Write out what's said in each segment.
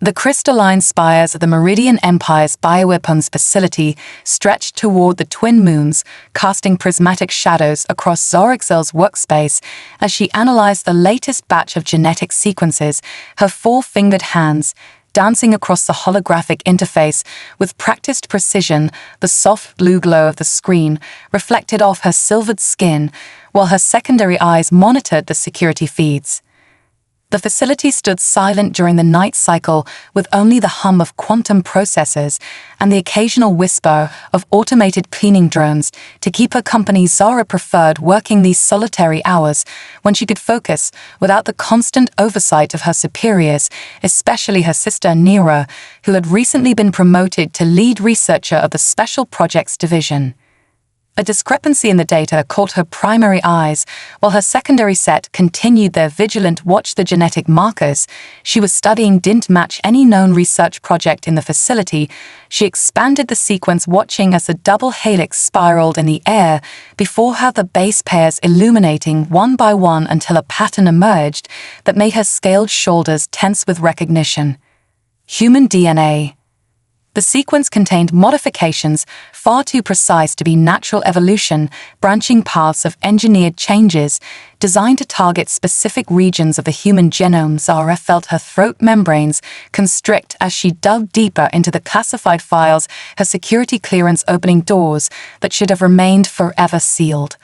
The crystalline spires of the Meridian Empire's bioweapons facility stretched toward the twin moons, casting prismatic shadows across Zorixel's workspace as she analyzed the latest batch of genetic sequences, her four-fingered hands dancing across the holographic interface with practiced precision. The soft blue glow of the screen reflected off her silvered skin, while her secondary eyes monitored the security feeds. The facility stood silent during the night cycle, with only the hum of quantum processors and the occasional whisper of automated cleaning drones to keep her company Zara preferred working these solitary hours when she could focus without the constant oversight of her superiors, especially her sister Nira, who had recently been promoted to lead researcher of the Special Projects Division. A discrepancy in the data caught her primary eyes, while her secondary set continued their vigilant watch. The genetic markers she was studying didn't match any known research project in the facility. She expanded the sequence, watching as the double helix spiraled in the air before her, the base pairs illuminating one by one until a pattern emerged that made her scaled shoulders tense with recognition. Human DNA. The sequence contained modifications far too precise to be natural evolution, branching paths of engineered changes designed to target specific regions of the human genome. Zara felt her throat membranes constrict as she dug deeper into the classified files, her security clearance opening doors that should have remained forever sealed.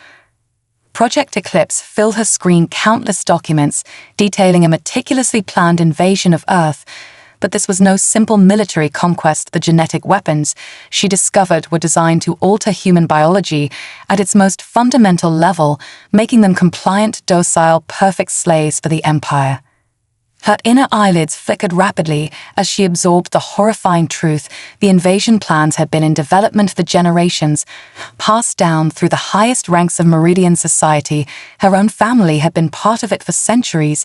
Project Eclipse filled her screen, countless documents detailing a meticulously planned invasion of Earth. But this was no simple military conquest. The genetic weapons she discovered were designed to alter human biology at its most fundamental level, making them compliant, docile, perfect slaves for the Empire. Her inner eyelids flickered rapidly as she absorbed the horrifying truth. The invasion plans had been in development for generations, passed down through the highest ranks of Meridian society. Her own family had been part of it for centuries.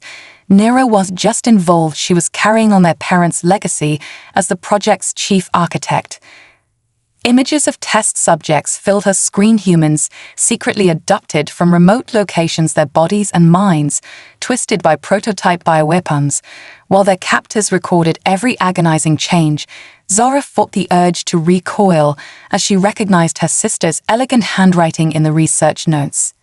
Nero was just involved. She was carrying on their parents' legacy as the project's chief architect. Images of test subjects filled her screen, humans secretly abducted from remote locations, their bodies and minds twisted by prototype bioweapons. While their captors recorded every agonizing change, Zara fought the urge to recoil as she recognized her sister's elegant handwriting in the research notes.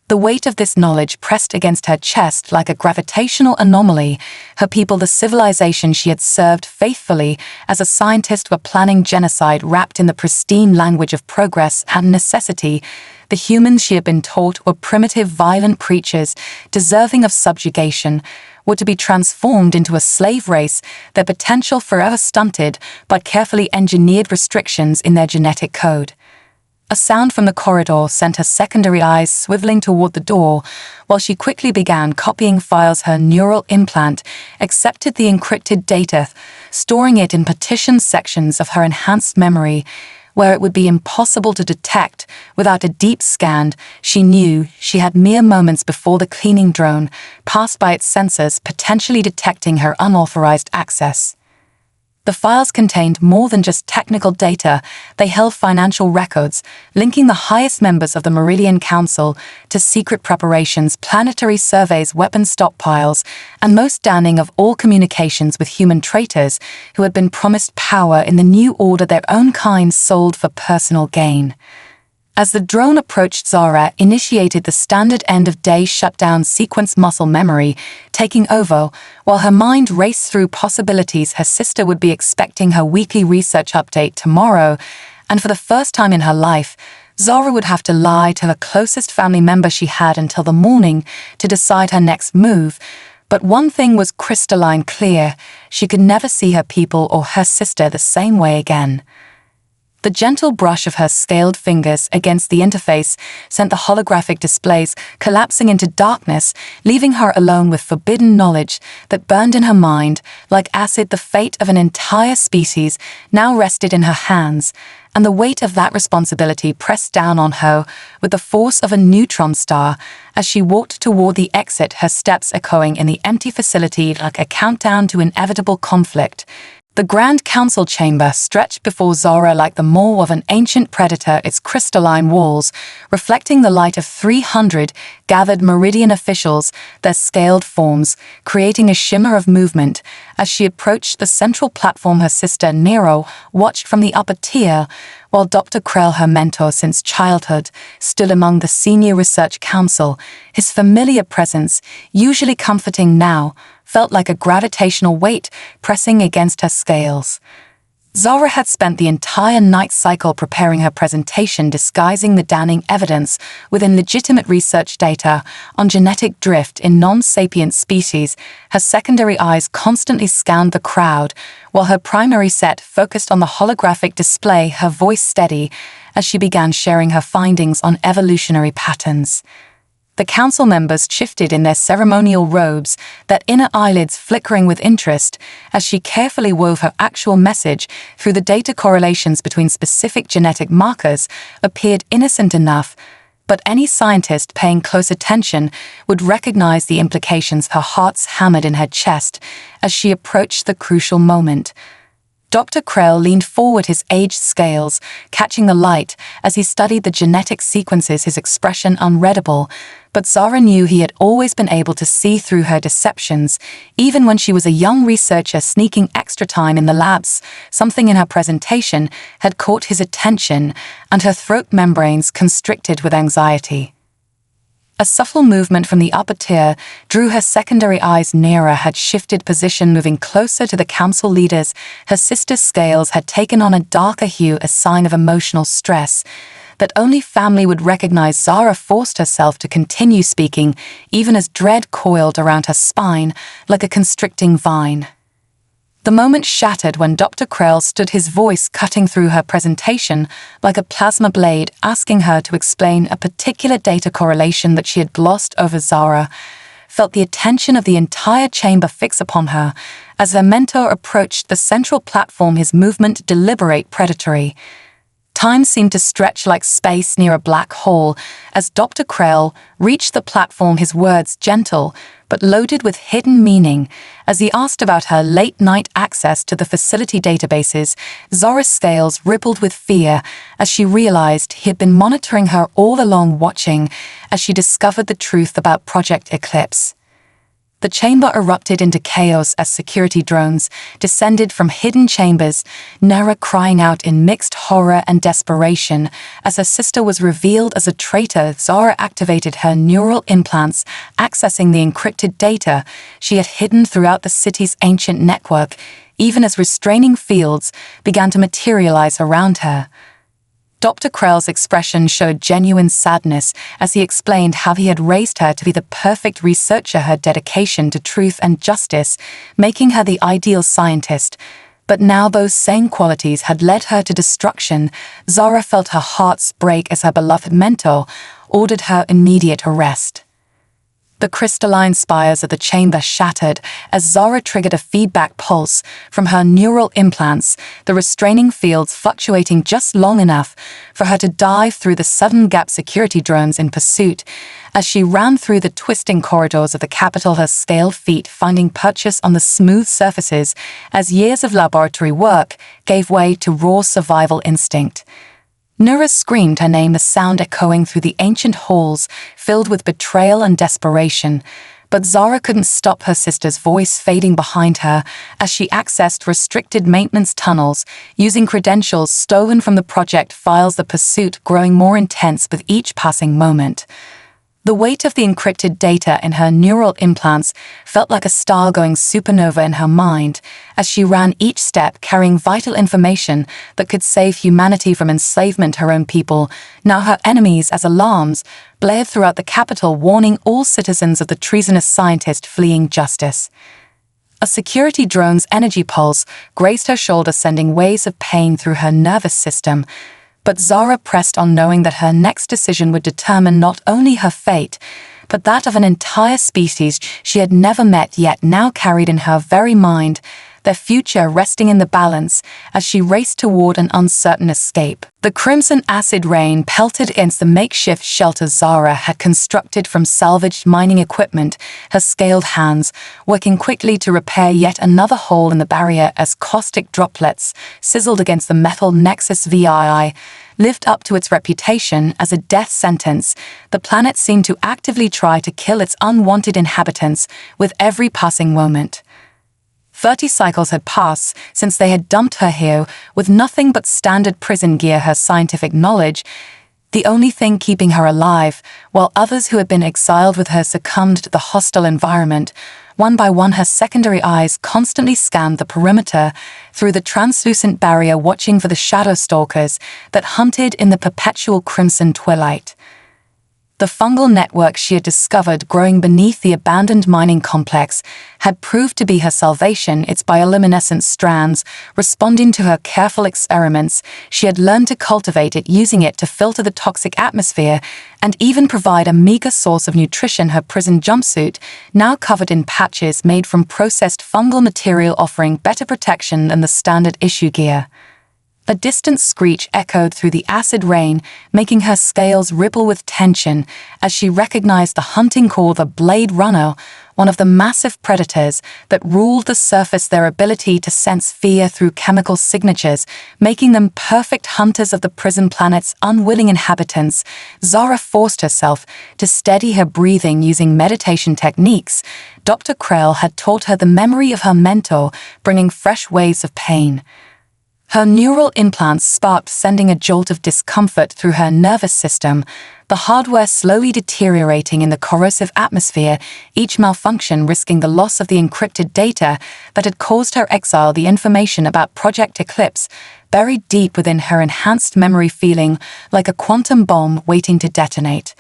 The weight of this knowledge pressed against her chest like a gravitational anomaly. Her people, the civilization she had served faithfully as a scientist, were planning genocide wrapped in the pristine language of progress and necessity. The humans, she had been taught, were primitive, violent creatures, deserving of subjugation, were to be transformed into a slave race, their potential forever stunted by carefully engineered restrictions in their genetic code. A sound from the corridor sent her secondary eyes swiveling toward the door, while she quickly began copying files. Her neural implant accepted the encrypted data, storing it in partitioned sections of her enhanced memory, where it would be impossible to detect without a deep scan. She knew she had mere moments before the cleaning drone passed by its sensors, potentially detecting her unauthorized access. The files contained more than just technical data. They held financial records, linking the highest members of the Meridian Council to secret preparations, planetary surveys, weapon stockpiles, and most damning of all, communications with human traitors who had been promised power in the new order their own kind sold for personal gain. As the drone approached, Zara initiated the standard end-of-day shutdown sequence, muscle memory taking over, while her mind raced through possibilities. Her sister would be expecting her weekly research update tomorrow, and for the first time in her life, Zara would have to lie to the closest family member she had until the morning to decide her next move. But one thing was crystalline clear: she could never see her people or her sister the same way again. The gentle brush of her scaled fingers against the interface sent the holographic displays collapsing into darkness, leaving her alone with forbidden knowledge that burned in her mind like acid. The fate of an entire species now rested in her hands, and the weight of that responsibility pressed down on her with the force of a neutron star. As she walked toward the exit, her steps echoing in the empty facility like a countdown to inevitable conflict. The Grand Council chamber stretched before Zora like the maw of an ancient predator, its crystalline walls reflecting the light of 300 gathered Meridian officials, their scaled forms creating a shimmer of movement. As she approached the central platform, her sister Nero watched from the upper tier, while Dr. Krell, her mentor since childhood, stood among the senior research council. His familiar presence, usually comforting now, felt like a gravitational weight pressing against her scales. Zora had spent the entire night cycle preparing her presentation, disguising the damning evidence within legitimate research data on genetic drift in non-sapient species. Her secondary eyes constantly scanned the crowd, while her primary set focused on the holographic display, her voice steady as she began sharing her findings on evolutionary patterns. The council members shifted in their ceremonial robes, their inner eyelids flickering with interest as she carefully wove her actual message through the data. Correlations between specific genetic markers appeared innocent enough, but any scientist paying close attention would recognize the implications. Her hearts hammered in her chest as she approached the crucial moment. Dr. Krell leaned forward, his aged scales catching the light as he studied the genetic sequences, his expression unreadable. But Zora knew he had always been able to see through her deceptions, even when she was a young researcher sneaking extra time in the labs. Something in her presentation had caught his attention, and her throat membranes constricted with anxiety. A subtle movement from the upper tier drew her secondary eyes nearer, had shifted position, moving closer to the council leaders. Her sister's scales had taken on a darker hue, a sign of emotional stress that only family would recognize. Zora forced herself to continue speaking, even as dread coiled around her spine like a constricting vine. The moment shattered when Dr. Krell stood, his voice cutting through her presentation like a plasma blade, asking her to explain a particular data correlation that she had glossed over. Zora felt the attention of the entire chamber fix upon her as her mentor approached the central platform, his movement deliberate, predatory. Time seemed to stretch like space near a black hole as Dr. Krell reached the platform, his words gentle but loaded with hidden meaning. As he asked about her late-night access to the facility databases, Zora's scales rippled with fear as she realized he had been monitoring her all along, watching as she discovered the truth about Project Eclipse. The chamber erupted into chaos as security drones descended from hidden chambers, Nara crying out in mixed horror and desperation as her sister was revealed as a traitor. Zora activated her neural implants, accessing the encrypted data she had hidden throughout the city's ancient network, even as restraining fields began to materialize around her. Dr. Krell's expression showed genuine sadness as he explained how he had raised her to be the perfect researcher, her dedication to truth and justice, making her the ideal scientist. But now those same qualities had led her to destruction. Zora felt her heart break as her beloved mentor ordered her immediate arrest. The crystalline spires of the chamber shattered as Zora triggered a feedback pulse from her neural implants, the restraining fields fluctuating just long enough for her to dive through the sudden gap. Security drones in pursuit. As she ran through the twisting corridors of the capital, her scaled feet finding purchase on the smooth surfaces as years of laboratory work gave way to raw survival instinct. Nura screamed her name, the sound echoing through the ancient halls, filled with betrayal and desperation. But Zora couldn't stop her sister's voice fading behind her as she accessed restricted maintenance tunnels, using credentials stolen from the project files, the pursuit growing more intense with each passing moment. The weight of the encrypted data in her neural implants felt like a star-going supernova in her mind as she ran each step carrying vital information that could save humanity from enslavement. Her own people, now her enemies, as alarms blared throughout the capital, warning all citizens of the treasonous scientist fleeing justice. A security drone's energy pulse grazed her shoulder, sending waves of pain through her nervous system. But Zora pressed on, knowing that her next decision would determine not only her fate, but that of an entire species she had never met yet now carried in her very mind their future resting in the balance as she raced toward an uncertain escape. The crimson acid rain pelted against the makeshift shelter Zara had constructed from salvaged mining equipment, her scaled hands working quickly to repair yet another hole in the barrier as caustic droplets sizzled against the metal Nexus VII. Lived up to its reputation as a death sentence, the planet seemed to actively try to kill its unwanted inhabitants with every passing moment. 30 cycles had passed since they had dumped her here with nothing but standard prison gear, her scientific knowledge, the only thing keeping her alive, while others who had been exiled with her succumbed to the hostile environment. One by one, her secondary eyes constantly scanned the perimeter through the translucent barrier, watching for the shadow stalkers that hunted in the perpetual crimson twilight. The fungal network she had discovered growing beneath the abandoned mining complex had proved to be her salvation, its bioluminescent strands responding to her careful experiments. She had learned to cultivate it, using it to filter the toxic atmosphere and even provide a meager source of nutrition. Her prison jumpsuit, now covered in patches made from processed fungal material, offering better protection than the standard issue gear. A distant screech echoed through the acid rain, making her scales ripple with tension as she recognized the hunting call of a Blade Runner, one of the massive predators that ruled the surface. Their ability to sense fear through chemical signatures, making them perfect hunters of the prison planet's unwilling inhabitants. Zara forced herself to steady her breathing using meditation techniques. Dr. Krell had taught her the memory of her mentor, bringing fresh waves of pain. Her neural implants sparked, sending a jolt of discomfort through her nervous system, the hardware slowly deteriorating in the corrosive atmosphere, each malfunction risking the loss of the encrypted data that had caused her exile. The information about Project Eclipse, buried deep within her enhanced memory, feeling like a quantum bomb waiting to detonate.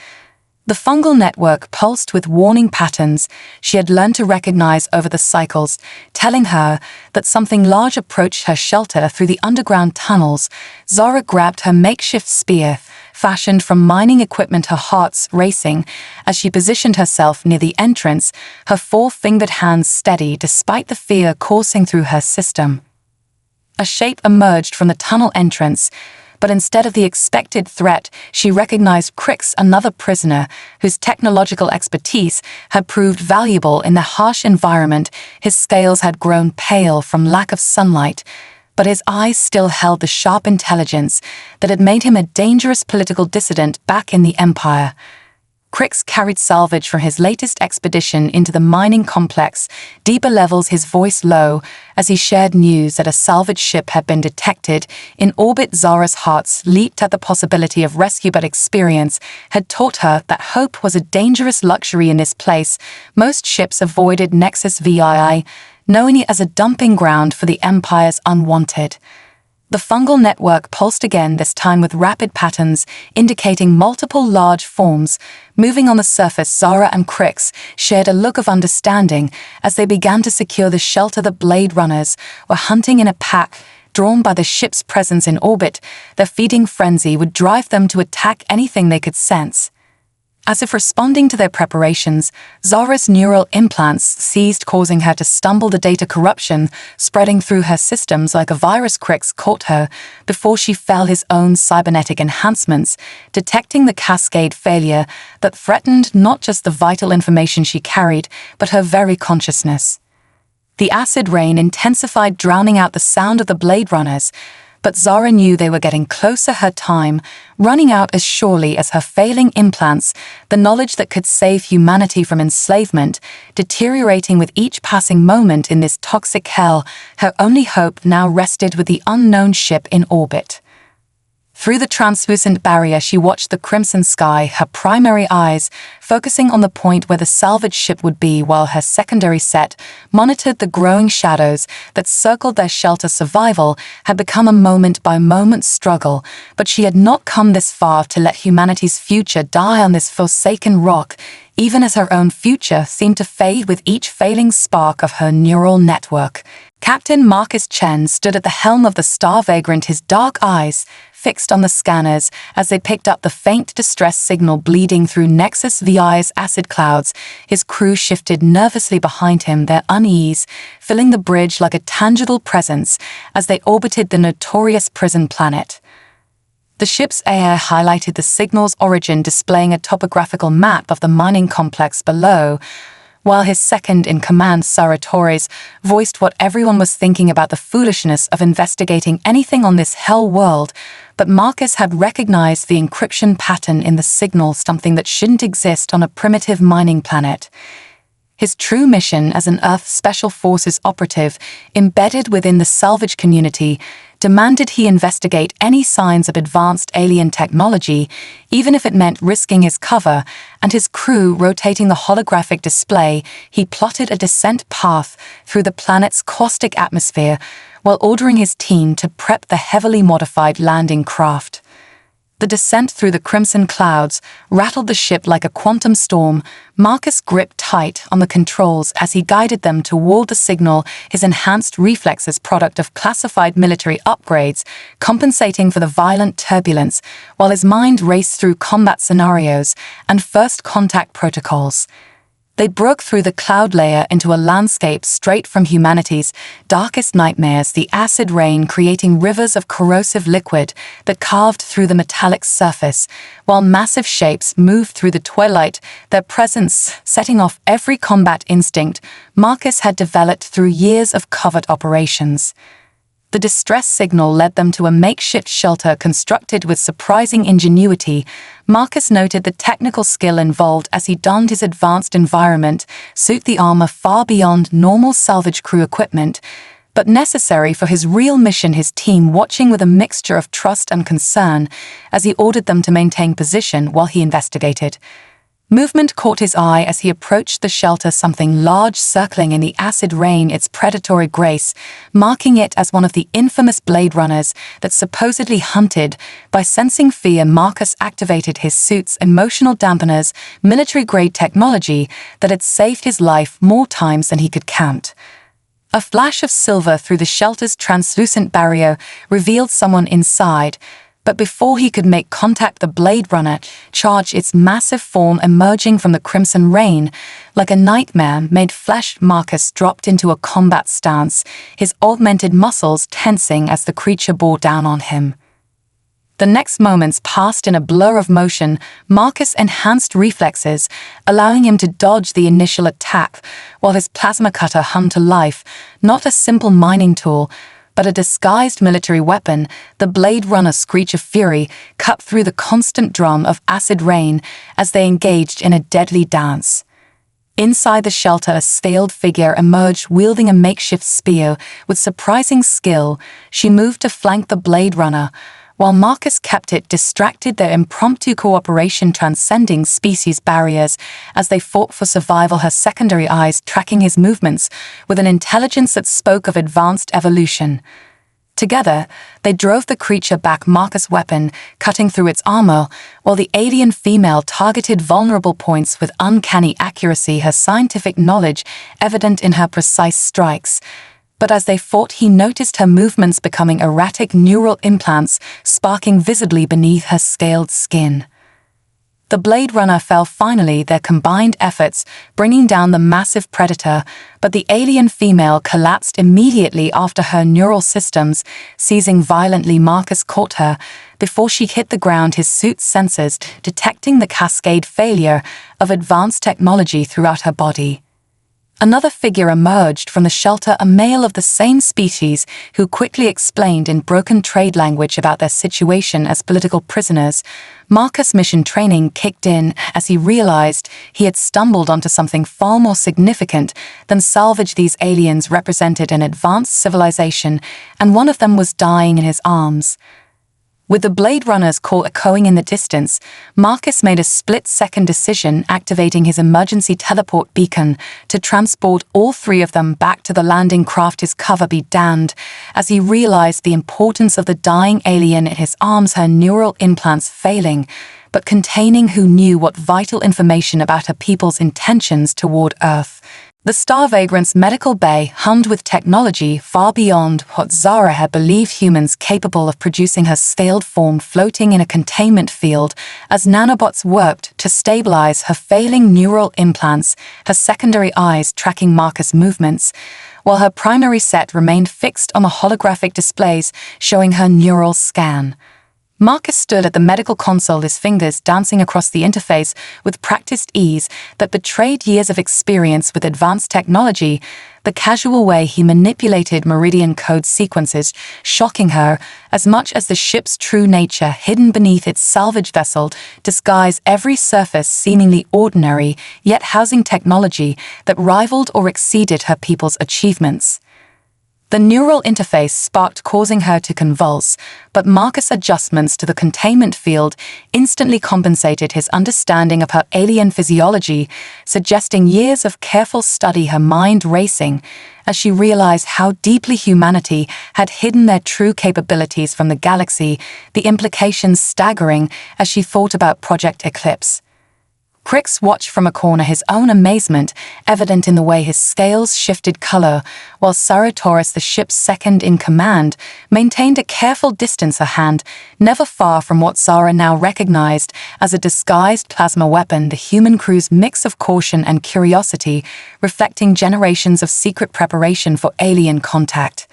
The fungal network pulsed with warning patterns she had learned to recognize over the cycles, telling her that something large approached her shelter through the underground tunnels. Zara grabbed her makeshift spear, fashioned from mining equipment, her hearts racing as she positioned herself near the entrance, her four-fingered hands steady despite the fear coursing through her system. A shape emerged from the tunnel entrance, but instead of the expected threat, she recognized Crix, another prisoner whose technological expertise had proved valuable in the harsh environment. His scales had grown pale from lack of sunlight, but his eyes still held the sharp intelligence that had made him a dangerous political dissident back in the Empire. Crix carried salvage from his latest expedition into the mining complex, deeper levels, his voice low, as he shared news that a salvage ship had been detected in orbit. Zara's heart leaped at the possibility of rescue, but experience had taught her that hope was a dangerous luxury in this place. Most ships avoided Nexus VII, knowing it as a dumping ground for the Empire's unwanted. The fungal network pulsed again, this time with rapid patterns indicating multiple large forms moving on the surface. Zara and Crix shared a look of understanding as they began to secure the shelter. The Blade Runners were hunting in a pack, drawn by the ship's presence in orbit. Their feeding frenzy would drive them to attack anything they could sense. As if responding to their preparations, Zara's neural implants ceased, causing her to stumble, the data corruption spreading through her systems like a virus. Crix caught her before she fell, his own cybernetic enhancements detecting the cascade failure that threatened not just the vital information she carried, but her very consciousness. The acid rain intensified, drowning out the sound of the Blade Runners, but Zara knew they were getting closer, her time running out as surely as her failing implants, the knowledge that could save humanity from enslavement, deteriorating with each passing moment in this toxic hell. Her only hope now rested with the unknown ship in orbit. Through the translucent barrier, she watched the crimson sky, her primary eyes focusing on the point where the salvage ship would be, while her secondary set monitored the growing shadows that circled their shelter. Survival had become a moment-by-moment struggle, but she had not come this far to let humanity's future die on this forsaken rock, even as her own future seemed to fade with each failing spark of her neural network. Captain Marcus Chen stood at the helm of the Star Vagrant, his dark eyes fixed on the scanners as they picked up the faint distress signal bleeding through Nexus VI's acid clouds. His crew shifted nervously behind him, their unease filling the bridge like a tangible presence as they orbited the notorious prison planet. The ship's AI highlighted the signal's origin, displaying a topographical map of the mining complex below, while his second-in-command, Sarah Torres, voiced what everyone was thinking about the foolishness of investigating anything on this hell world. But Marcus had recognized the encryption pattern in the signal, something that shouldn't exist on a primitive mining planet. His true mission as an Earth Special Forces operative, embedded within the salvage community, demanded he investigate any signs of advanced alien technology, even if it meant risking his cover and his crew rotating the holographic display. He plotted a descent path through the planet's caustic atmosphere while ordering his team to prep the heavily modified landing craft. The descent through the crimson clouds rattled the ship like a quantum storm. Marcus gripped tight on the controls as he guided them toward the signal, his enhanced reflexes product of classified military upgrades, compensating for the violent turbulence, while his mind raced through combat scenarios and first contact protocols. They broke through the cloud layer into a landscape straight from humanity's darkest nightmares, the acid rain creating rivers of corrosive liquid that carved through the metallic surface, while massive shapes moved through the twilight, their presence setting off every combat instinct Marcus had developed through years of covert operations. The distress signal led them to a makeshift shelter constructed with surprising ingenuity. Marcus noted the technical skill involved as he donned his advanced environment suit, the armor far beyond normal salvage crew equipment, but necessary for his real mission, his team watching with a mixture of trust and concern as he ordered them to maintain position while he investigated. Movement caught his eye as he approached the shelter, something large circling in the acid rain, its predatory grace, marking it as one of the infamous Blade Runners that supposedly hunted. By sensing fear, Marcus activated his suit's emotional dampeners, military-grade technology that had saved his life more times than he could count. A flash of silver through the shelter's translucent barrier revealed someone inside, but before he could make contact, the Blade Runner charged, its massive form emerging from the crimson rain. Like a nightmare made flesh, Marcus dropped into a combat stance, his augmented muscles tensing as the creature bore down on him. The next moments passed in a blur of motion. Marcus enhanced reflexes, allowing him to dodge the initial attack, while his plasma cutter hummed to life, not a simple mining tool, but a disguised military weapon. The Blade Runner's screech of fury cut through the constant drum of acid rain as they engaged in a deadly dance. Inside the shelter, a scaled figure emerged wielding a makeshift spear. With surprising skill, she moved to flank the Blade Runner, while Marcus kept it distracted, their impromptu cooperation transcending species barriers as they fought for survival, her secondary eyes tracking his movements with an intelligence that spoke of advanced evolution. Together, they drove the creature back, Marcus' weapon cutting through its armor, while the alien female targeted vulnerable points with uncanny accuracy, her scientific knowledge evident in her precise strikes. But as they fought, he noticed her movements becoming erratic, neural implants sparking visibly beneath her scaled skin. The Blade Runner fell finally, their combined efforts bringing down the massive predator, but the alien female collapsed immediately after her neural systems seizing violently. Marcus caught her before she hit the ground, his suit's sensors detecting the cascade failure of advanced technology throughout her body. Another figure emerged from the shelter, a male of the same species, who quickly explained in broken trade language about their situation as political prisoners. Marcus' mission training kicked in as he realized he had stumbled onto something far more significant than salvage. These aliens represented an advanced civilization, and one of them was dying in his arms. With the Blade Runner's call echoing in the distance, Marcus made a split-second decision, activating his emergency teleport beacon to transport all three of them back to the landing craft. His cover be damned as he realized the importance of the dying alien in his arms, her neural implants failing, but containing who knew what vital information about her people's intentions toward Earth. The Star Vagrant's medical bay hummed with technology far beyond what Zara had believed humans capable of producing, her scaled form floating in a containment field as nanobots worked to stabilize her failing neural implants, her secondary eyes tracking Marcus' movements, while her primary set remained fixed on the holographic displays showing her neural scan. Marcus stood at the medical console, his fingers dancing across the interface with practiced ease that betrayed years of experience with advanced technology. The casual way he manipulated Meridian code sequences shocking her as much as the ship's true nature hidden beneath its salvage vessel disguised every surface seemingly ordinary, yet housing technology that rivaled or exceeded her people's achievements. The neural interface sparked, causing her to convulse, but Marcus' adjustments to the containment field instantly compensated his understanding of her alien physiology, suggesting years of careful study, her mind racing as she realized how deeply humanity had hidden their true capabilities from the galaxy, the implications staggering as she thought about Project Eclipse. Crix watched from a corner, his own amazement evident in the way his scales shifted color, while Saratoris, the ship's second-in-command, maintained a careful distance, her hand never far from what Zara now recognized as a disguised plasma weapon, the human crew's mix of caution and curiosity, reflecting generations of secret preparation for alien contact.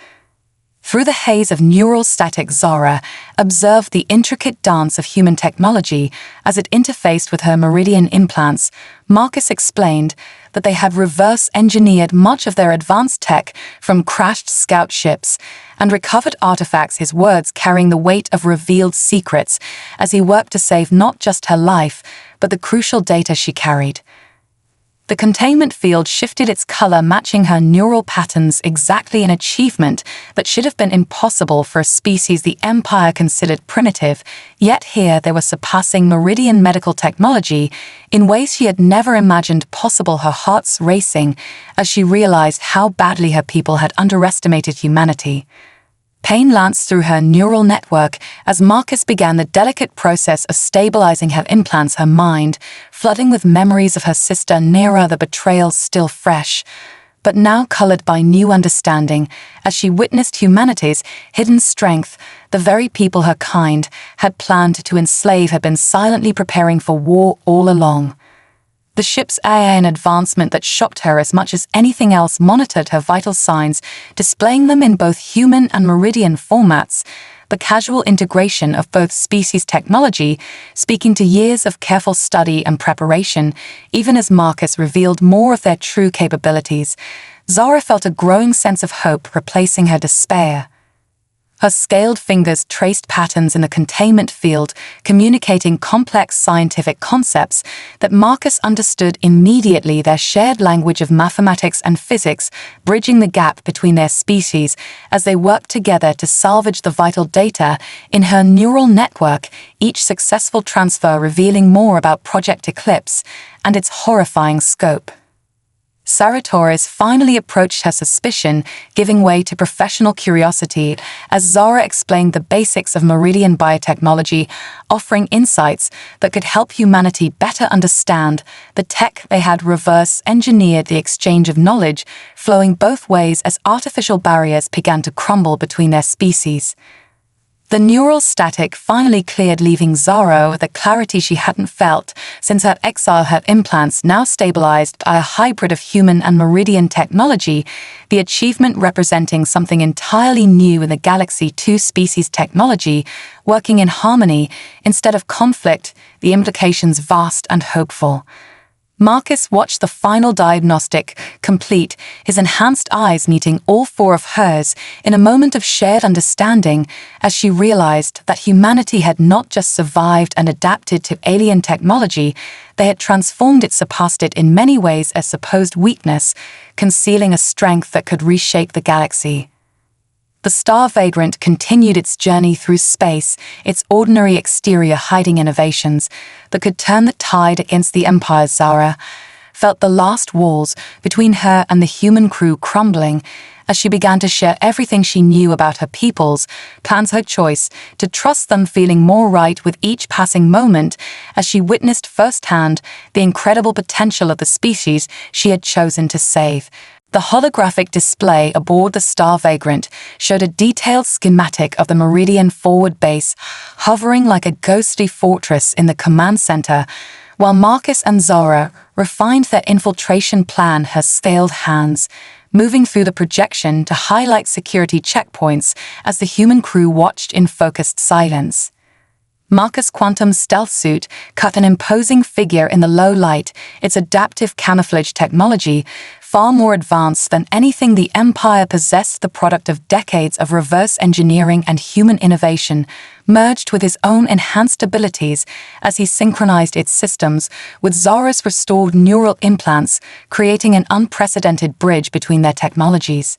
Through the haze of neural static, Zara observed the intricate dance of human technology as it interfaced with her Meridian implants. Marcus explained that they had reverse-engineered much of their advanced tech from crashed scout ships and recovered artifacts, his words carrying the weight of revealed secrets as he worked to save not just her life, but the crucial data she carried. The containment field shifted its color, matching her neural patterns exactly, an achievement that should have been impossible for a species the Empire considered primitive, yet here they were surpassing Meridian medical technology in ways she had never imagined possible, her heart's racing as she realized how badly her people had underestimated humanity. Pain lanced through her neural network as Marcus began the delicate process of stabilizing her implants, her mind flooding with memories of her sister Nera, the betrayal still fresh, but now colored by new understanding as she witnessed humanity's hidden strength. The very people her kind had planned to enslave had been silently preparing for war all along. The ship's AI, an advancement that shocked her as much as anything else, monitored her vital signs, displaying them in both human and Meridian formats. The casual integration of both species' technology, speaking to years of careful study and preparation, even as Marcus revealed more of their true capabilities. Zara felt a growing sense of hope replacing her despair. Her scaled fingers traced patterns in the containment field, communicating complex scientific concepts that Marcus understood immediately, their shared language of mathematics and physics, bridging the gap between their species as they worked together to salvage the vital data in her neural network, each successful transfer revealing more about Project Eclipse and its horrifying scope. Saratoris finally approached her suspicion, giving way to professional curiosity as Zara explained the basics of Meridian biotechnology, offering insights that could help humanity better understand the tech they had reverse-engineered, the exchange of knowledge flowing both ways as artificial barriers began to crumble between their species. The neural static finally cleared, leaving Zara with a clarity she hadn't felt since her exile. Her implants now stabilized by a hybrid of human and Meridian technology, the achievement representing something entirely new in the galaxy, two species technology working in harmony instead of conflict, the implications vast and hopeful. Marcus watched the final diagnostic complete, his enhanced eyes meeting all four of hers in a moment of shared understanding as she realized that humanity had not just survived and adapted to alien technology, they had transformed it, surpassed it in many ways as supposed weakness, concealing a strength that could reshape the galaxy. The Star Vagrant continued its journey through space, its ordinary exterior hiding innovations that could turn the tide against the Empire. Zara felt the last walls between her and the human crew crumbling as she began to share everything she knew about her peoples, plans her choice to trust them, feeling more right with each passing moment as she witnessed firsthand the incredible potential of the species she had chosen to save. The holographic display aboard the Star Vagrant showed a detailed schematic of the Meridian forward base, hovering like a ghostly fortress in the command center, while Marcus and Zara refined their infiltration plan. Her scaled hands, moving through the projection to highlight security checkpoints as the human crew watched in focused silence. Marcus' quantum stealth suit cut an imposing figure in the low light, its adaptive camouflage technology far more advanced than anything the Empire possessed, the product of decades of reverse engineering and human innovation, merged with his own enhanced abilities as he synchronized its systems with Zara's restored neural implants, creating an unprecedented bridge between their technologies.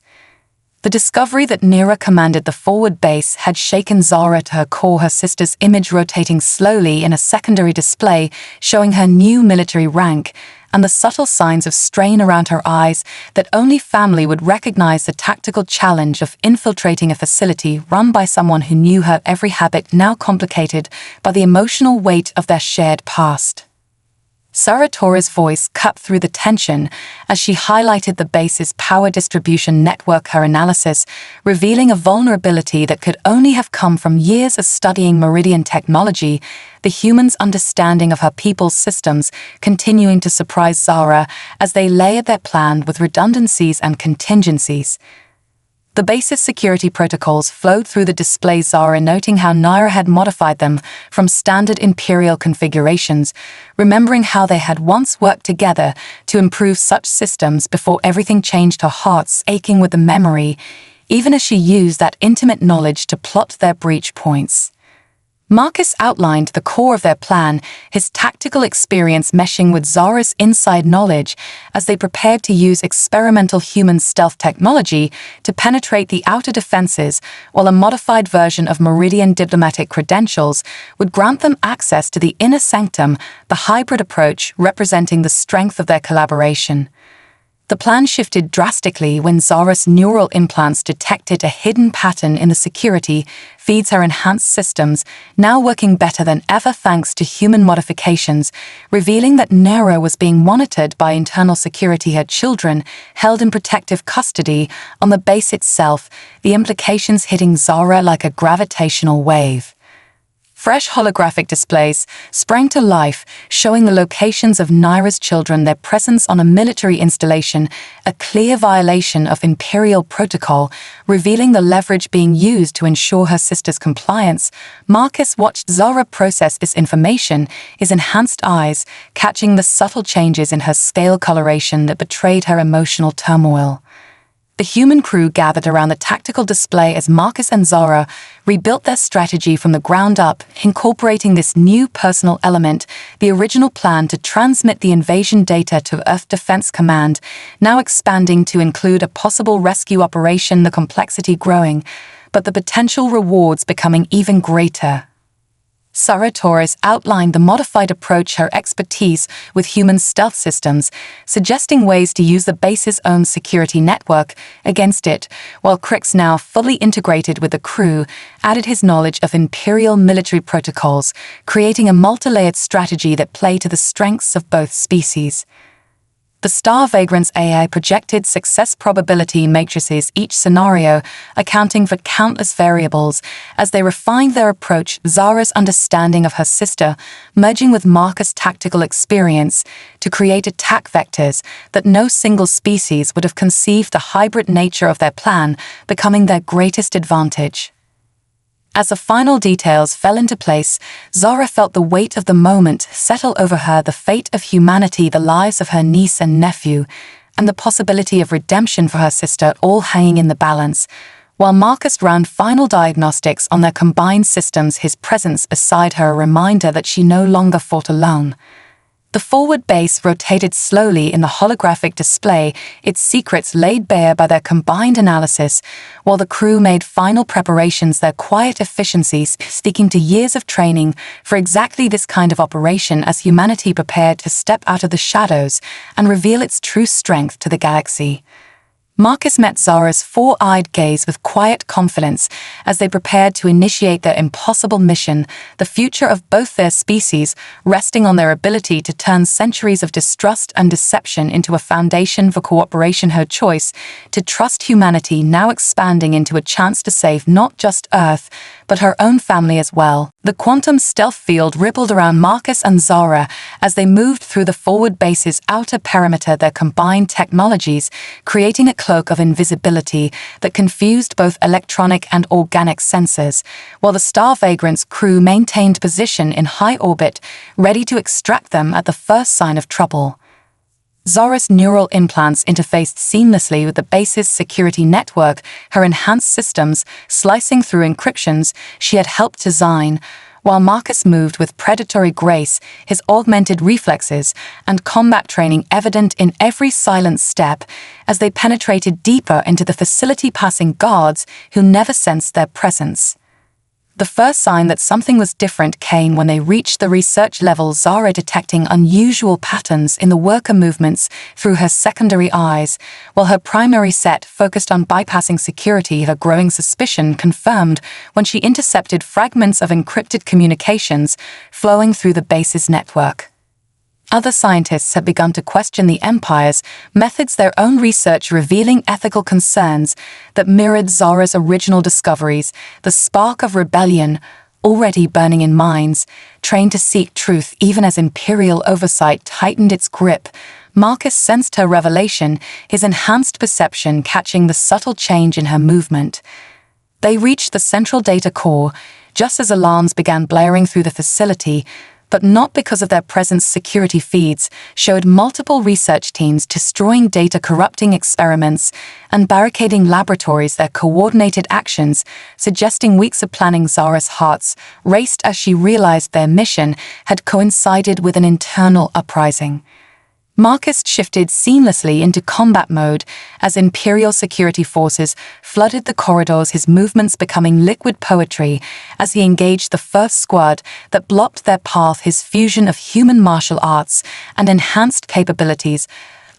The discovery that Nira commanded the forward base had shaken Zara to her core, her sister's image rotating slowly in a secondary display showing her new military rank, and the subtle signs of strain around her eyes that only family would recognize. The tactical challenge of infiltrating a facility run by someone who knew her every habit, now complicated by the emotional weight of their shared past. Saratora's voice cut through the tension as she highlighted the base's power distribution network, her analysis revealing a vulnerability that could only have come from years of studying Meridian technology, the humans' understanding of her people's systems continuing to surprise Zara as they layered their plan with redundancies and contingencies. The base's security protocols flowed through the display, Zara noting how Nira had modified them from standard Imperial configurations, remembering how they had once worked together to improve such systems before everything changed, her heart's aching with the memory, even as she used that intimate knowledge to plot their breach points. Marcus outlined the core of their plan, his tactical experience meshing with Zara's inside knowledge as they prepared to use experimental human stealth technology to penetrate the outer defenses, while a modified version of Meridian diplomatic credentials would grant them access to the inner sanctum, the hybrid approach representing the strength of their collaboration. The plan shifted drastically when Zara's neural implants detected a hidden pattern in the security feeds her enhanced systems, now working better than ever thanks to human modifications, revealing that Nira was being monitored by internal security, her children held in protective custody on the base itself, the implications hitting Zara like a gravitational wave. Fresh holographic displays sprang to life, showing the locations of Nira's children, their presence on a military installation, a clear violation of Imperial protocol, revealing the leverage being used to ensure her sister's compliance. Marcus watched Zara process this information, his enhanced eyes catching the subtle changes in her scale coloration that betrayed her emotional turmoil. The human crew gathered around the tactical display as Marcus and Zara rebuilt their strategy from the ground up, incorporating this new personal element, the original plan to transmit the invasion data to Earth Defense Command, now expanding to include a possible rescue operation, the complexity growing, but the potential rewards becoming even greater. Saratoris outlined the modified approach, her expertise with human stealth systems, suggesting ways to use the base's own security network against it, while Crix, now fully integrated with the crew, added his knowledge of Imperial military protocols, creating a multi-layered strategy that played to the strengths of both species. The Star Vagrant's AI projected success probability matrices, each scenario accounting for countless variables as they refined their approach. Zara's understanding of her sister, merging with Marcus' tactical experience to create attack vectors that no single species would have conceived, the hybrid nature of their plan becoming their greatest advantage. As the final details fell into place, Zara felt the weight of the moment settle over her, the fate of humanity, the lives of her niece and nephew, and the possibility of redemption for her sister all hanging in the balance. While Marcus ran final diagnostics on their combined systems, his presence beside her a reminder that she no longer fought alone. The forward base rotated slowly in the holographic display, its secrets laid bare by their combined analysis, while the crew made final preparations, their quiet efficiencies speaking to years of training for exactly this kind of operation as humanity prepared to step out of the shadows and reveal its true strength to the galaxy. Marcus met Zara's four-eyed gaze with quiet confidence as they prepared to initiate their impossible mission, the future of both their species resting on their ability to turn centuries of distrust and deception into a foundation for cooperation. Her choice to trust humanity now expanding into a chance to save not just Earth, but her own family as well. The quantum stealth field rippled around Marcus and Zara as they moved through the forward base's outer perimeter, their combined technologies creating a cloak of invisibility that confused both electronic and organic sensors, while the Star Vagrant's crew maintained position in high orbit, ready to extract them at the first sign of trouble. Zara's neural implants interfaced seamlessly with the base's security network, her enhanced systems slicing through encryptions she had helped design, while Marcus moved with predatory grace, his augmented reflexes and combat training evident in every silent step as they penetrated deeper into the facility, passing guards who never sensed their presence. The first sign that something was different came when they reached the research level, Zara detecting unusual patterns in the worker movements through her secondary eyes, while her primary set focused on bypassing security. Her growing suspicion confirmed when she intercepted fragments of encrypted communications flowing through the base's network. Other scientists had begun to question the Empire's methods, their own research revealing ethical concerns that mirrored Zara's original discoveries, the spark of rebellion already burning in minds, trained to seek truth even as Imperial oversight tightened its grip. Marcus sensed her revelation, his enhanced perception catching the subtle change in her movement. They reached the central data core just as alarms began blaring through the facility, but not because of their presence. Security feeds showed multiple research teams destroying data, corrupting experiments, and barricading laboratories, their coordinated actions suggesting weeks of planning. Zara's heart raced as she realized their mission had coincided with an internal uprising. Marcus shifted seamlessly into combat mode as Imperial security forces flooded the corridors, his movements becoming liquid poetry as he engaged the first squad that blocked their path. His fusion of human martial arts and enhanced capabilities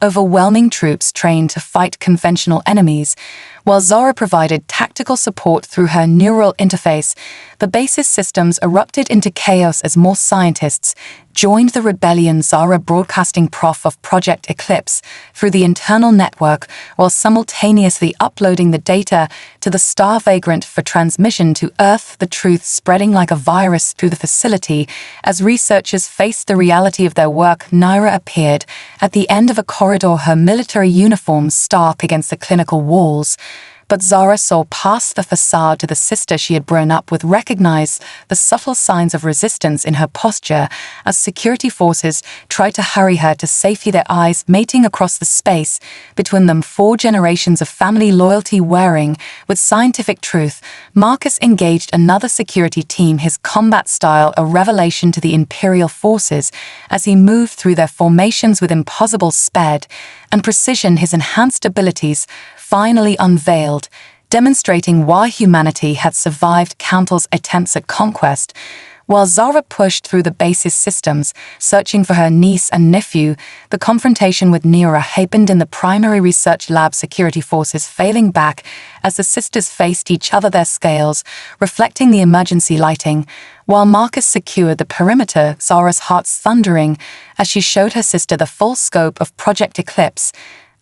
overwhelming troops trained to fight conventional enemies, while Zara provided tactical support through her neural interface. The base's systems erupted into chaos as more scientists joined the rebellion, Zara broadcasting proof of Project Eclipse through the internal network while simultaneously uploading the data to the Star Vagrant for transmission to Earth, the truth spreading like a virus through the facility. As researchers faced the reality of their work, Naira appeared at the end of a corridor, her military uniform stark against the clinical walls. But Zara saw past the facade to the sister she had grown up with, recognized the subtle signs of resistance in her posture as security forces tried to hurry her to safety, their eyes mating across the space between them, 4 generations of family loyalty wearing with scientific truth. Marcus engaged another security team, his combat style a revelation to the Imperial forces as he moved through their formations with impossible speed and precision. His enhanced abilities finally unveiled, demonstrating why humanity had survived countless attempts at conquest. While Zara pushed through the base's systems, searching for her niece and nephew, the confrontation with Naira happened in the primary research lab, security forces failing back as the sisters faced each other, their scales reflecting the emergency lighting. While Marcus secured the perimeter, Zara's heart thundering as she showed her sister the full scope of Project Eclipse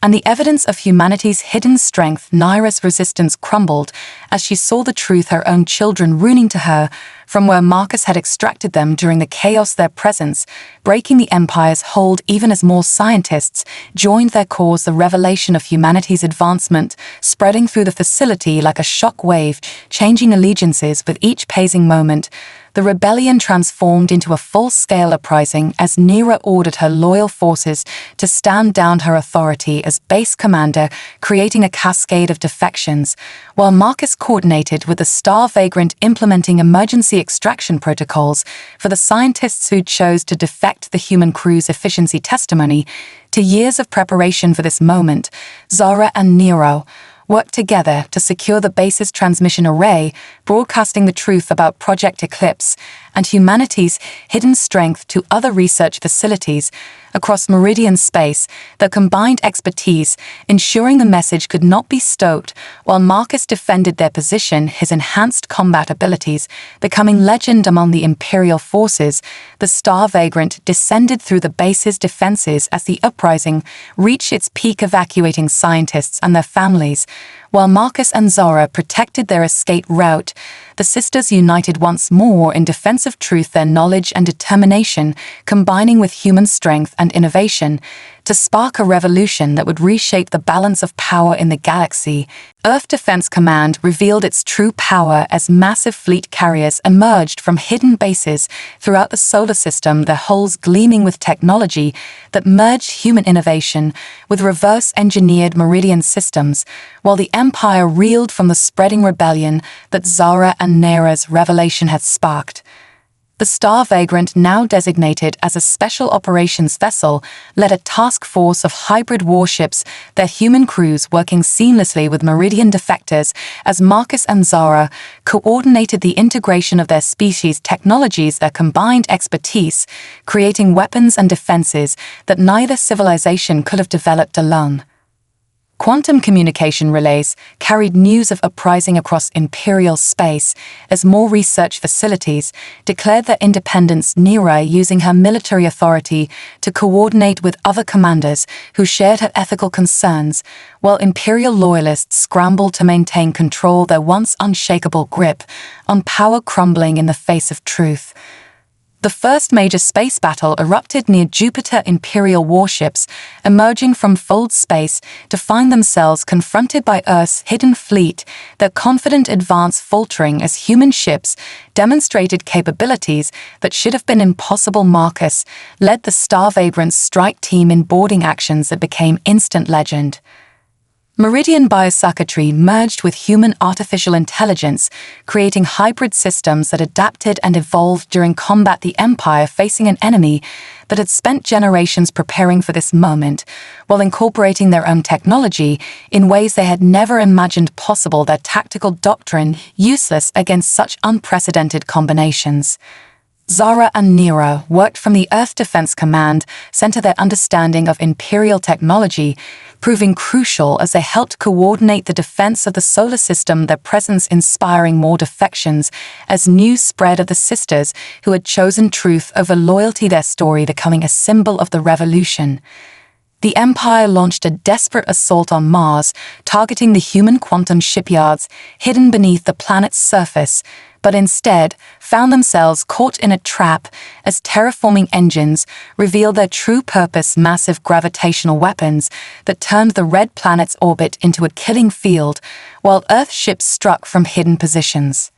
and the evidence of humanity's hidden strength. Naira's resistance crumbled as she saw the truth, her own children ruining to her from where Marcus had extracted them during the chaos, their presence breaking the Empire's hold even as more scientists joined their cause. The revelation of humanity's advancement spreading through the facility like a shock wave, changing allegiances with each passing moment. The rebellion transformed into a full-scale uprising as Naira ordered her loyal forces to stand down her authority as base commander, creating a cascade of defections, while Marcus coordinated with the Star Vagrant, implementing emergency extraction protocols for the scientists who chose to defect. The human crew's efficiency testimony to years of preparation for this moment. Zara and Naira worked together to secure the base's transmission array, broadcasting the truth about Project Eclipse and humanity's hidden strength to other research facilities across Meridian space, their combined expertise ensuring the message could not be stopped, while Marcus defended their position, his enhanced combat abilities becoming legend among the Imperial forces. The Star Vagrant descended through the base's defenses as the uprising reached its peak, evacuating scientists and their families. While Marcus and Zara protected their escape route, the sisters united once more in defense of truth, their knowledge and determination combining with human strength and innovation to spark a revolution that would reshape the balance of power in the galaxy. Earth Defense Command revealed its true power as massive fleet carriers emerged from hidden bases throughout the solar system, their hulls gleaming with technology that merged human innovation with reverse-engineered Meridian systems, while the Empire reeled from the spreading rebellion that Zara and Nera's revelation had sparked. The Star Vagrant, now designated as a special operations vessel, led a task force of hybrid warships, their human crews working seamlessly with Meridian defectors as Marcus and Zara coordinated the integration of their species' technologies, their combined expertise, creating weapons and defenses that neither civilization could have developed alone. Quantum communication relays carried news of uprising across Imperial space as more research facilities declared their independence, Nera using her military authority to coordinate with other commanders who shared her ethical concerns, while Imperial loyalists scrambled to maintain control, their once unshakable grip on power crumbling in the face of truth. The first major space battle erupted near Jupiter. Imperial warships, emerging from fold space to find themselves confronted by Earth's hidden fleet, their confident advance faltering as human ships demonstrated capabilities that should have been impossible. Marcus led the Star Vagrant's strike team in boarding actions that became instant legend. Meridian biocircuitry merged with human artificial intelligence, creating hybrid systems that adapted and evolved during combat. The Empire, facing an enemy that had spent generations preparing for this moment, while incorporating their own technology in ways they had never imagined possible, their tactical doctrine useless against such unprecedented combinations. Zara and Nera worked from the Earth Defense Command Center, their understanding of Imperial technology proving crucial as they helped coordinate the defense of the solar system, their presence inspiring more defections as news spread of the sisters who had chosen truth over loyalty, their story becoming a symbol of the revolution. The Empire launched a desperate assault on Mars, targeting the human quantum shipyards hidden beneath the planet's surface, but instead found themselves caught in a trap as terraforming engines revealed their true purpose, massive gravitational weapons that turned the red planet's orbit into a killing field, while Earth ships struck from hidden positions.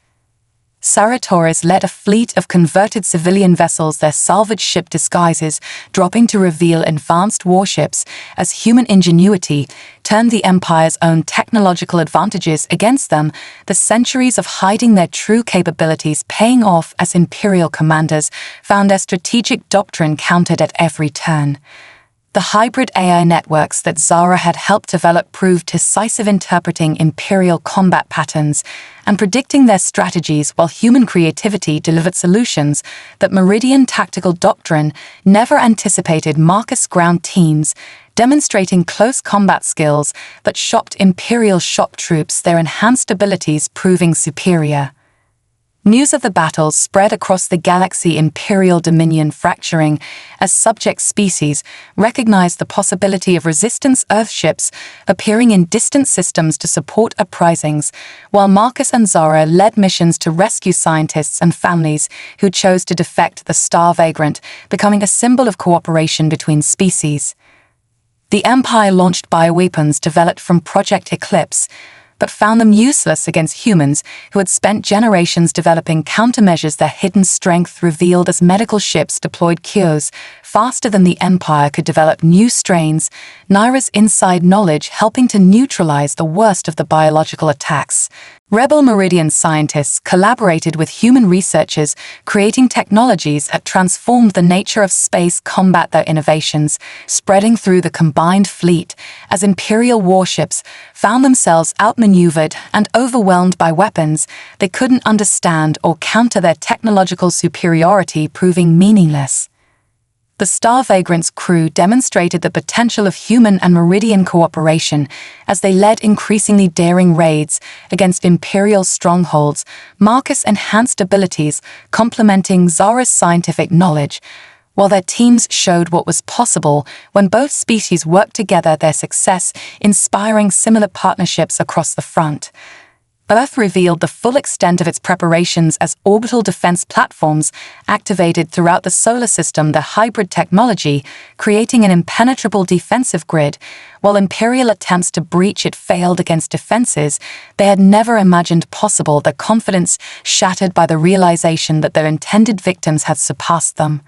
Sarah Torres led a fleet of converted civilian vessels, their salvage ship disguises dropping to reveal advanced warships as human ingenuity turned the Empire's own technological advantages against them, the centuries of hiding their true capabilities paying off as Imperial commanders found their strategic doctrine countered at every turn. The hybrid AI networks that Zara had helped develop proved decisive, interpreting Imperial combat patterns and predicting their strategies, while human creativity delivered solutions that Meridian tactical doctrine never anticipated. Marcus ground teams, demonstrating close combat skills that shocked Imperial shock troops, their enhanced abilities proving superior. News of the battles spread across the galaxy, Imperial dominion fracturing as subject species recognized the possibility of resistance Earthships appearing in distant systems to support uprisings, while Marcus and Zara led missions to rescue scientists and families who chose to defect. The Star Vagrant becoming a symbol of cooperation between species. The Empire launched bioweapons developed from Project Eclipse, but found them useless against humans who had spent generations developing countermeasures. Their hidden strength revealed as medical ships deployed cures faster than the Empire could develop new strains, Nera's inside knowledge helping to neutralize the worst of the biological attacks. Rebel Meridian scientists collaborated with human researchers, creating technologies that transformed the nature of space combat. Their innovations spreading through the combined fleet as Imperial warships found themselves outmaneuvered and overwhelmed by weapons they couldn't understand or counter, their technological superiority proving meaningless. The Star Vagrant's crew demonstrated the potential of human and Meridian cooperation as they led increasingly daring raids against Imperial strongholds. Marcus enhanced abilities complementing Zara's scientific knowledge, while their teams showed what was possible when both species worked together, their success inspiring similar partnerships across the front. Earth revealed the full extent of its preparations as orbital defense platforms activated throughout the solar system, their hybrid technology creating an impenetrable defensive grid. While Imperial attempts to breach it failed against defenses they had never imagined possible, their confidence shattered by the realization that their intended victims had surpassed them.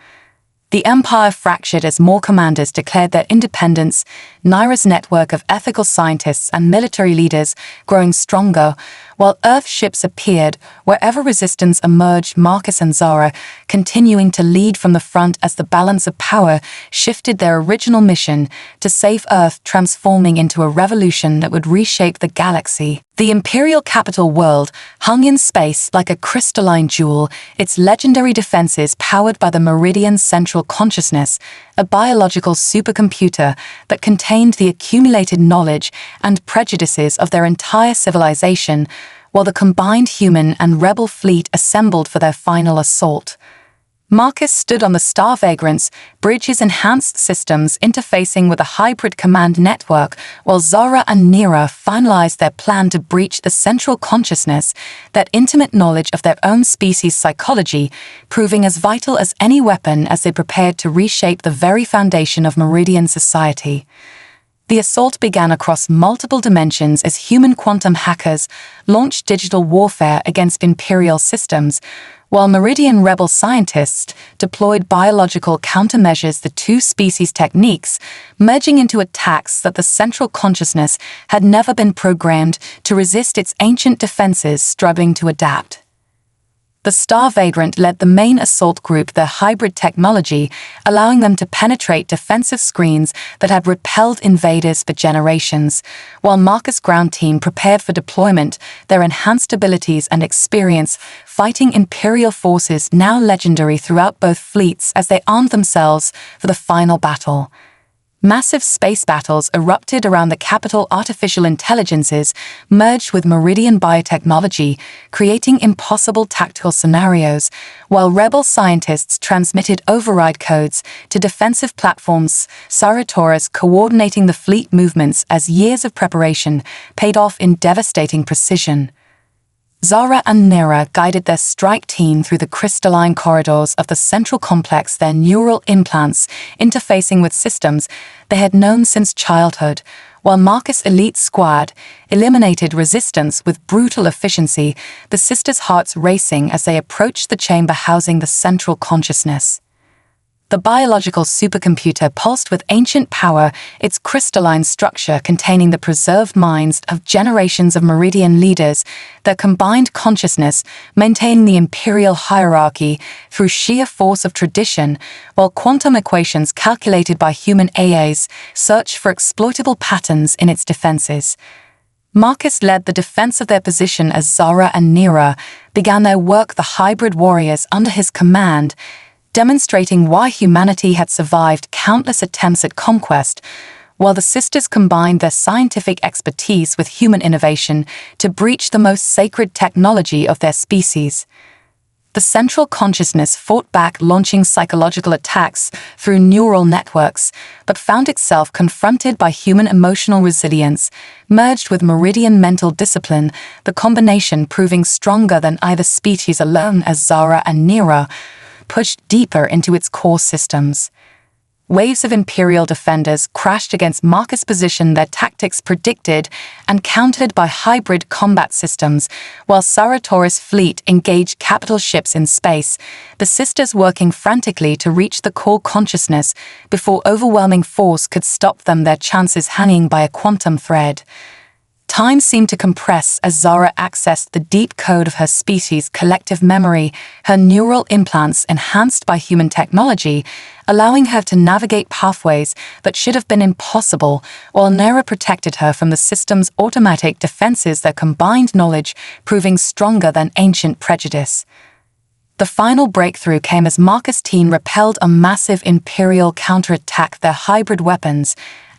The Empire fractured as more commanders declared their independence, Nyra's network of ethical scientists and military leaders growing stronger, while Earth ships appeared wherever resistance emerged, Marcus and Zara continuing to lead from the front as the balance of power shifted, their original mission to save Earth transforming into a revolution that would reshape the galaxy. The Imperial capital world hung in space like a crystalline jewel, its legendary defenses powered by the Meridian Central Consciousness, a biological supercomputer that contained the accumulated knowledge and prejudices of their entire civilization, while the combined human and rebel fleet assembled for their final assault. Marcus stood on the Star Vagrant's bridge, his enhanced systems interfacing with a hybrid command network, while Zara and Nyra finalized their plan to breach the central consciousness, that intimate knowledge of their own species' psychology proving as vital as any weapon as they prepared to reshape the very foundation of Meridian society. The assault began across multiple dimensions as human quantum hackers launched digital warfare against Imperial systems, while Meridian rebel scientists deployed biological countermeasures, the two species' techniques merging into attacks that the central consciousness had never been programmed to resist, its ancient defenses struggling to adapt. The Star Vagrant led the main assault group, their hybrid technology allowing them to penetrate defensive screens that had repelled invaders for generations, while Marcus' ground team prepared for deployment, their enhanced abilities and experience fighting Imperial forces now legendary throughout both fleets as they armed themselves for the final battle. Massive space battles erupted around the capital. Artificial intelligences merged with Meridian biotechnology, creating impossible tactical scenarios, while rebel scientists transmitted override codes to defensive platforms, Saratoris coordinating the fleet movements as years of preparation paid off in devastating precision. Zara and Nyra guided their strike team through the crystalline corridors of the central complex, their neural implants interfacing with systems they had known since childhood, while Marcus' elite squad eliminated resistance with brutal efficiency, the sisters' hearts racing as they approached the chamber housing the central consciousness. The biological supercomputer pulsed with ancient power, its crystalline structure containing the preserved minds of generations of Meridian leaders, their combined consciousness maintaining the Imperial hierarchy through sheer force of tradition, while quantum equations calculated by human AAs searched for exploitable patterns in its defenses. Marcus led the defense of their position as Zara and Nyra began their work, the hybrid warriors under his command, demonstrating why humanity had survived countless attempts at conquest, while the sisters combined their scientific expertise with human innovation to breach the most sacred technology of their species. The central consciousness fought back, launching psychological attacks through neural networks, but found itself confronted by human emotional resilience, merged with Meridian mental discipline, the combination proving stronger than either species alone as Zara and Nyra pushed deeper into its core systems. Waves of Imperial defenders crashed against Marcus' position, their tactics predicted and countered by hybrid combat systems, while Saratoris' fleet engaged capital ships in space, the sisters working frantically to reach the core consciousness before overwhelming force could stop them, their chances hanging by a quantum thread. Time seemed to compress as Zara accessed the deep code of her species' collective memory, her neural implants enhanced by human technology, allowing her to navigate pathways that should have been impossible, while Nera protected her from the system's automatic defenses, their combined knowledge proving stronger than ancient prejudice. The final breakthrough came as Marcus' team repelled a massive Imperial counterattack, their hybrid weapons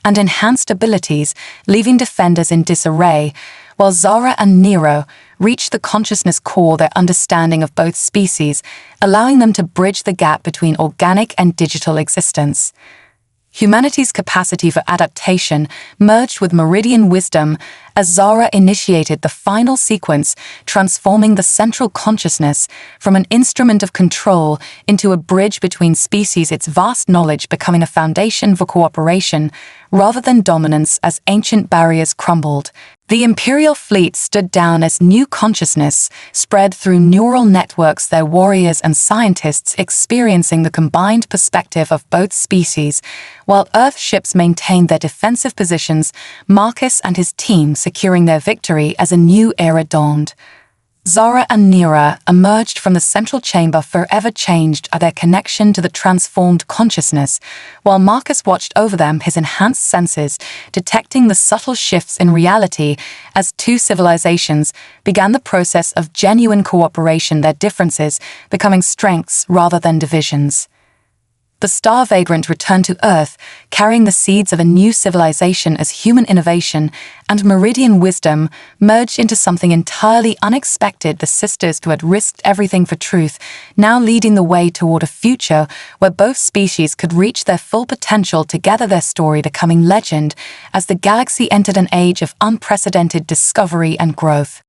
and enhanced abilities, leaving defenders in disarray, while Zara and Nero reached the consciousness core, their understanding of both species, allowing them to bridge the gap between organic and digital existence. Humanity's capacity for adaptation merged with Meridian wisdom as Zara initiated the final sequence, transforming the central consciousness from an instrument of control into a bridge between species, its vast knowledge becoming a foundation for cooperation rather than dominance as ancient barriers crumbled. The Imperial fleet stood down as new consciousness spread through neural networks, their warriors and scientists experiencing the combined perspective of both species, while Earth ships maintained their defensive positions, Marcus and his team securing their victory as a new era dawned. Zara and Nera emerged from the central chamber forever changed at their connection to the transformed consciousness, while Marcus watched over them, his enhanced senses detecting the subtle shifts in reality as two civilizations began the process of genuine cooperation, their differences becoming strengths rather than divisions. The star vagrant returned to Earth, carrying the seeds of a new civilization as human innovation and Meridian wisdom merged into something entirely unexpected. The sisters who had risked everything for truth, now leading the way toward a future where both species could reach their full potential together, their story becoming legend as the galaxy entered an age of unprecedented discovery and growth.